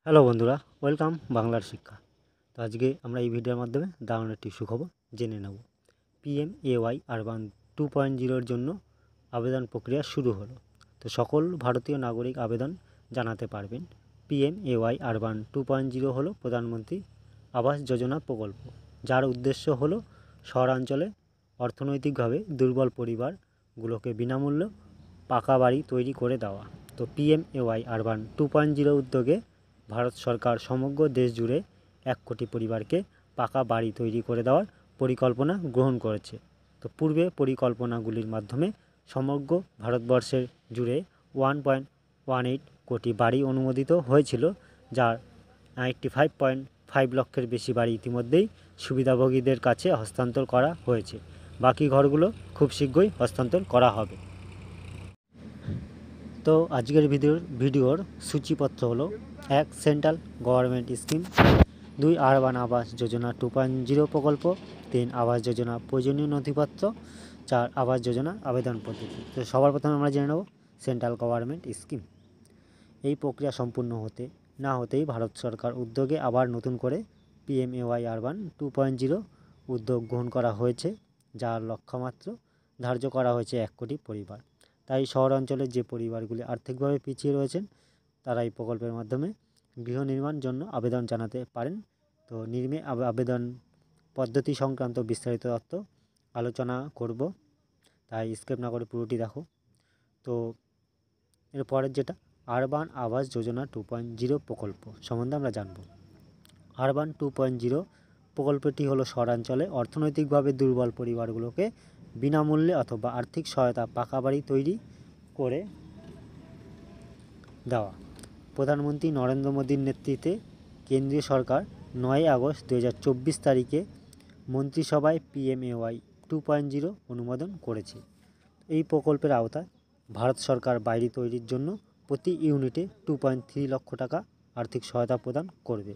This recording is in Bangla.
হ্যালো বন্ধুরা, ওয়েলকাম বাংলার শিক্ষা। তো আজকে আমরা এই ভিডিওর মাধ্যমে দারুণ একটি সুখবর জেনে নেব। পিএমএওয়াই আরবান 2.0-এর জন্য আবেদন প্রক্রিয়া শুরু হলো। তো সকল ভারতীয় নাগরিক আবেদন জানাতে পারবেন। পিএমএওয়াই আরবান 2.0 হলো প্রধানমন্ত্রী আবাস যোজনা প্রকল্প, যার উদ্দেশ্য হলো শহরাঞ্চলে অর্থনৈতিকভাবে দুর্বল পরিবারগুলোকে বিনামূল্যে পাকা বাড়ি তৈরি করে দেওয়া। তো পিএমএওয়াই আরবান 2.0 উদ্যোগে ভারত সরকার সমগ্র দেশ জুড়ে 1 কোটি পরিবারকে পাকা বাড়ি তৈরি করে দেওয়ার পরিকল্পনা গ্রহণ করেছে। তো পূর্বে পরিকল্পনাগুলির মাধ্যমে সমগ্র ভারতবর্ষের জুড়ে 1.18 কোটি বাড়ি অনুমোদিত হয়েছিল, যার 95.5 লক্ষের বেশি বাড়ি ইতিমধ্যেই সুবিধাভোগীদের কাছে হস্তান্তর করা হয়েছে। বাকি ঘরগুলো খুব শীঘ্রই হস্তান্তর করা হবে। তো আজকের ভিডিওর সূচিপত্র হলো: 1. Central government scheme, 2. Urban Awas Yojana 2.0 প্রকল্প, 3. আবাস যোজনা প্রয়োজনীয় নথিপত্র, 4. আবাস যোজনা আবেদন পদ্ধতি। তো সবার প্রথমে আমরা জেনে নেব সেন্ট্রাল গভর্নমেন্ট স্কিম। এই প্রক্রিয়া সম্পূর্ণ হতেই ভারত সরকার উদ্যোগে আবার নতুন করে পিএমএওয়াই আরবান 2.0 উদ্যোগ গ্রহণ করা হয়েছে, যার লক্ষ্যমাত্রা ধার্য করা হয়েছে 1 কোটি পরিবার। তাই শহরাঞ্চলের যে পরিবারগুলি আর্থিকভাবে পিছিয়ে রয়েছেন তারা এই প্রকল্পের মাধ্যমে গৃহ নির্মাণ জন্য আবেদন জানাতে পারেন। তো আবেদন পদ্ধতি সংক্রান্ত বিস্তারিত তথ্য আলোচনা করব, তাই স্কিপ না করে পুরোটি দেখো। তো এরপরের যেটা আরবান আবাস যোজনা 2.0 প্রকল্প সম্বন্ধে আমরা জানব। আরবান 2.0 প্রকল্পটি হলো শহরাঞ্চলে অর্থনৈতিকভাবে দুর্বল পরিবারগুলোকে বিনামূল্যে অথবা আর্থিক সহায়তা পাকা বাড়ি তৈরি করে দেওয়া। প্রধানমন্ত্রী নরেন্দ্র মোদীর নেতৃত্বে কেন্দ্রীয় সরকার 9 আগস্ট 2024 তারিখে মন্ত্রিসভায় পিএমএওয়াই 2.0 অনুমোদন করেছে। এই প্রকল্পের আওতায় ভারত সরকার বাড়ি তৈরির জন্য প্রতি ইউনিটে 2.3 লক্ষ টাকা আর্থিক সহায়তা প্রদান করবে।